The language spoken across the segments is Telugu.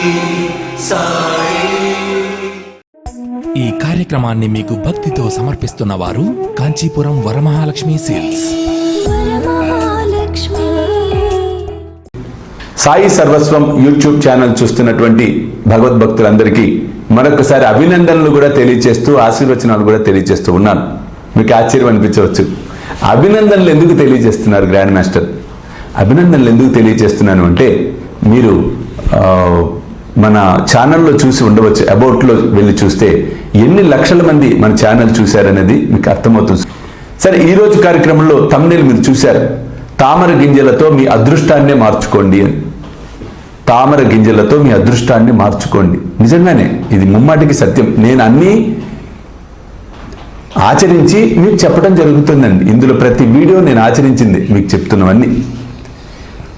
ఈ కార్యక్రమాన్ని మీకు భక్తితో సమర్పిస్తున్న వారు కాంచీపురం వరమహాలక్ష్మి సేల్స్. సాయి సర్వస్వం యూట్యూబ్ ఛానల్ చూస్తున్నటువంటి భగవద్భక్తులందరికీ మరొకసారి అభినందనలు కూడా తెలియజేస్తూ ఆశీర్వచనాలు కూడా తెలియజేస్తూ ఉన్నాను. మీకు ఆశ్చర్యం అనిపించవచ్చు, అభినందనలు ఎందుకు తెలియజేస్తున్నారు గ్రాండ్ మాస్టర్? అభినందనలు ఎందుకు తెలియజేస్తున్నాను అంటే, మీరు మన ఛానల్లో చూసి ఉండవచ్చు, అబౌట్లో వెళ్ళి చూస్తే ఎన్ని లక్షల మంది మన ఛానల్ చూశారనేది మీకు అర్థమవుతుంది. సరే, ఈరోజు కార్యక్రమంలో థంబ్నెయిల్ మీరు చూశారు, తామర గింజలతో మీ అదృష్టాన్నే మార్చుకోండి అని. తామర గింజలతో మీ అదృష్టాన్ని మార్చుకోండి. నిజంగానే ఇది ముమ్మాటికి సత్యం. నేను అన్నీ ఆచరించి మీకు చెప్పడం జరుగుతుందండి. ఇందులో ప్రతి వీడియో నేను ఆచరించింది మీకు చెప్తున్నవన్నీ.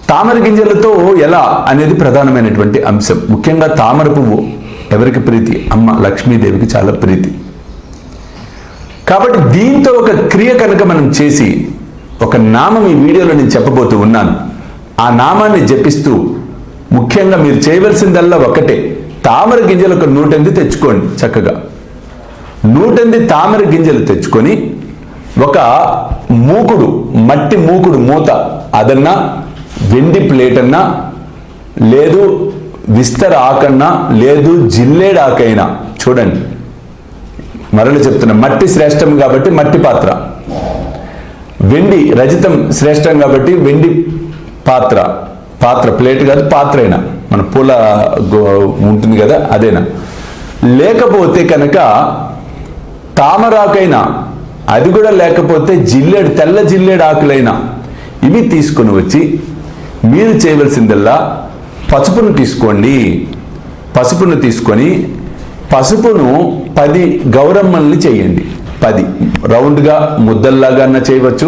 తామర గింజలతో ఎలా అనేది ప్రధానమైనటువంటి అంశం. ముఖ్యంగా తామర పువ్వు ఎవరికి ప్రీతి? అమ్మ లక్ష్మీదేవికి చాలా ప్రీతి. కాబట్టి దీంతో ఒక క్రియ కనుక మనం చేసి, ఒక నామం ఈ వీడియోలో నేను చెప్పబోతూ ఉన్నాను. ఆ నామాన్ని జపిస్తూ ముఖ్యంగా మీరు చేయవలసిందల్లా ఒకటే, తామర గింజలు ఒక 108 తెచ్చుకోండి. చక్కగా 108 తామర గింజలు తెచ్చుకొని ఒక మూకుడు, మట్టి మూకుడు మూత, అదన్నా వెండి ప్లేట్ అన్నా, లేదు విస్తర ఆకన్నా, లేదు జిల్లేడు ఆకైనా, చూడండి మరల చెప్తున్నా, మట్టి శ్రేష్టం కాబట్టి మట్టి పాత్ర, వెండి రజితం శ్రేష్టం కాబట్టి వెండి పాత్ర, ప్లేట్ కాదు పాత్ర అయినా, మన పూల ఉంటుంది కదా అదేనా, లేకపోతే కనుక తామరాకైనా, అది కూడా లేకపోతే జిల్లేడు, తెల్ల జిల్లేడు ఆకులైనా, ఇవి తీసుకుని వచ్చి మీరు చేయవలసిందల్లా పసుపును తీసుకోండి. పసుపును తీసుకొని పసుపును 10 గౌరమ్మల్ని చేయండి. 10 రౌండ్గా ముద్దల్లాగా చేయవచ్చు,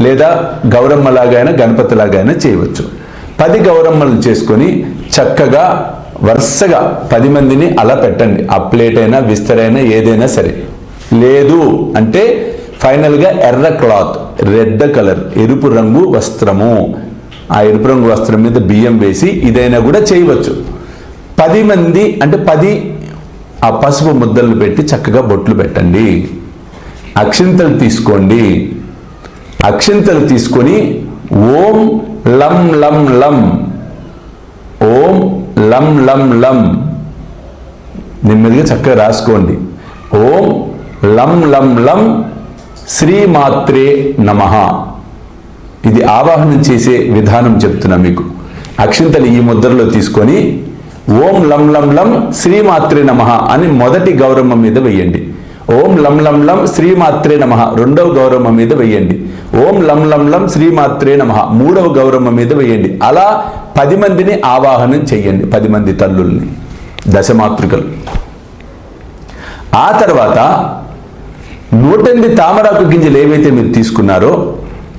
లేదా గౌరమ్మలాగైనా గణపతిలాగైనా చేయవచ్చు. 10 గౌరమ్మలు చేసుకొని చక్కగా వరుసగా 10 మందిని అలా పెట్టండి. ఆ ప్లేట్ అయినా విస్తరైనా ఏదైనా సరే. లేదు అంటే ఫైనల్గా ఎర్ర క్లాత్, రెడ్ కలర్, ఎరుపు రంగు వస్త్రము, ఆ ఎరుపు రంగు వస్త్రం మీద బియ్యం వేసి ఇదైనా కూడా చేయవచ్చు. 10 మంది అంటే 10 ఆ పసుపు ముద్దలు పెట్టి చక్కగా బొట్లు పెట్టండి. అక్షింతలు తీసుకోండి. అక్షింతలు తీసుకొని ఓం లం లం లం, ఓం లం లం లం నెమ్మదిగా చక్కగా రాసుకోండి. ఓం లం లం లం శ్రీమాత్రే నమః. ఇది ఆవాహనం చేసే విధానం చెప్తున్నా మీకు. అక్షింతలు ఈ ముద్రలో తీసుకొని ఓం లం లం లం శ్రీమాత్రే నమః అని మొదటి గౌరమ్మ మీద వెయ్యండి. ఓం లం లం లం శ్రీమాత్రే నమః రెండవ గౌరమ్మ మీద వెయ్యండి. ఓం లం లం లం శ్రీమాత్రే నమః మూడవ గౌరమ్మ మీద వెయ్యండి. అలా 10 మందిని ఆవాహనం చెయ్యండి. 10 మంది తల్లుల్ని, దశమాతృకలు. ఆ తర్వాత 108 తామరాకు గింజలు ఏవైతే మీరు తీసుకున్నారో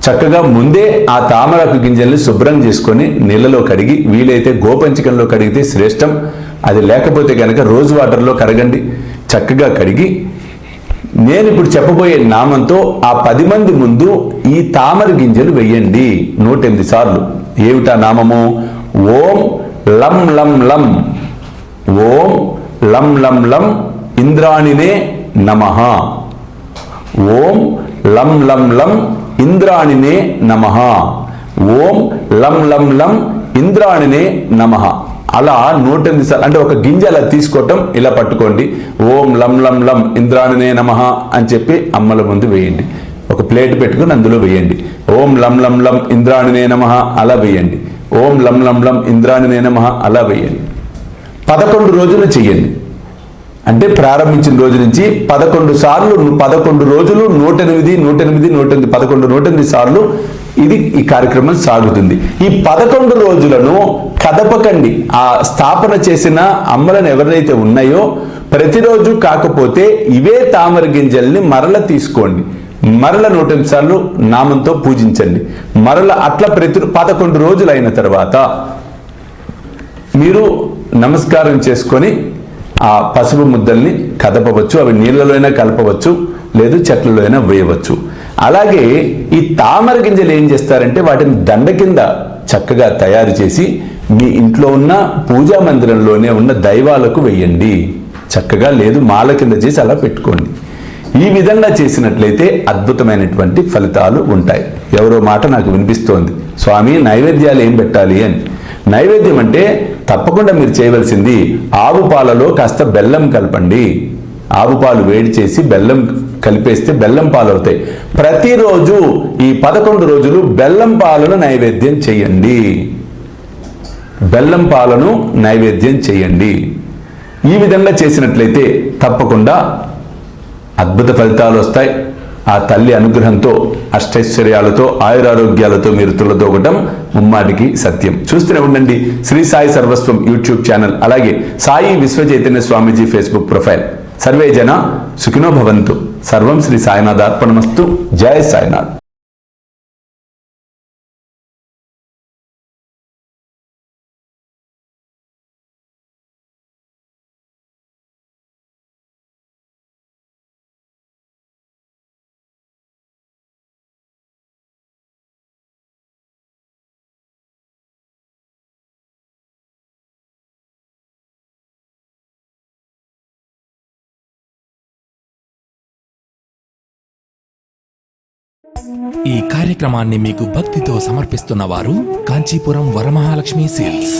చక్కగా ముందే ఆ తామరాకు గింజల్ని శుభ్రం చేసుకొని నీళ్ళలో కడిగి, వీలైతే గోపంచకంలో కడిగితే శ్రేష్టం. అది లేకపోతే కనుక రోజు వాటర్లో కడగండి. చక్కగా కడిగి నేను ఇప్పుడు చెప్పబోయే నామంతో ఆ 10 మంది ముందు ఈ తామర గింజలు వెయ్యండి 108 సార్లు. ఏమిటా నామము? ఓం లం లం లం, ఓం లం లం లం ఇంద్రాణినే నమః, ఓం లం లం లం ఇంద్రాణినే నమః, ఓం లం లం లం ఇంద్రాణినే నమః. అలా 108 సార్లు. అంటే ఒక గింజ అలా తీసుకోవటం, ఇలా పట్టుకోండి. ఓం లం లం లం ఇంద్రాణినే నమః అని చెప్పి అమ్మల ముందు వేయండి. ఒక ప్లేట్ పెట్టుకుని అందులో వేయండి. ఓం లం లం లం ఇంద్రాణినే నమః అలా వేయండి. ఓం లం లం లం ఇంద్రాణినే నమః అలా వేయండి. 11 రోజులు చెయ్యండి. అంటే ప్రారంభించిన రోజు నుంచి 11 సార్లు, 11 రోజులు 108 108 108 11 108 సార్లు ఇది ఈ కార్యక్రమం సాగుతుంది. ఈ 11 రోజులను కదపకండి. ఆ స్థాపన చేసిన అమ్మలను ఎవరైతే ఉన్నాయో ప్రతిరోజు కాకపోతే ఇవే తామర గింజల్ని మరల తీసుకోండి. మరల 108 సార్లు నామంతో పూజించండి. మరల అట్లా 11 రోజులు అయిన తర్వాత మీరు నమస్కారం చేసుకొని ఆ పసుపు ముద్దల్ని కదపవచ్చు. అవి నీళ్ళలో అయినా కలపవచ్చు, లేదు చెట్లలో అయినా వేయవచ్చు. అలాగే ఈ తామర గింజలు ఏం చేస్తారంటే వాటిని దండ కింద చక్కగా తయారు చేసి మీ ఇంట్లో ఉన్న పూజా మందిరంలోనే ఉన్న దైవాలకు వెయ్యండి. చక్కగా లేదు మాల కింద చేసి అలా పెట్టుకోండి. ఈ విధంగా చేసినట్లయితే అద్భుతమైనటువంటి ఫలితాలు ఉంటాయి. ఎవరో మాట నాకు వినిపిస్తోంది, స్వామి నైవేద్యాలు ఏం పెట్టాలి అని. నైవేద్యం అంటే తప్పకుండా మీరు చేయవలసింది ఆవు పాలలో కాస్త బెల్లం కలపండి. ఆవు పాలు వేడి చేసి బెల్లం కలిపేస్తే బెల్లం పాలు అవుతాయి. ప్రతిరోజు ఈ 11 రోజులు బెల్లం పాలను నైవేద్యం చేయండి. బెల్లం పాలను నైవేద్యం చేయండి. ఈ విధంగా చేసినట్లయితే తప్పకుండా అద్భుత ఫలితాలు వస్తాయి. ఆ తల్లి అనుగ్రహంతో అష్టైశ్వర్యాలతో ఆయురారోగ్యాలతో మీరు తులతూగటం ముమ్మాటికి సత్యం. చూస్తూనే ఉండండి శ్రీ సాయి సర్వస్వం యూట్యూబ్ ఛానల్, అలాగే సాయి విశ్వచైతన్య స్వామీజీ ఫేస్బుక్ ప్రొఫైల్. సర్వే జన సుఖినో భవంతు. సర్వం శ్రీ సాయినాథార్పణమస్తు. జై సాయినాథ్. ఈ కార్యక్రమాన్ని మీకు భక్తితో సమర్పిస్తున్న వారు కాంచీపురం వరమహాలక్ష్మి సేల్స్.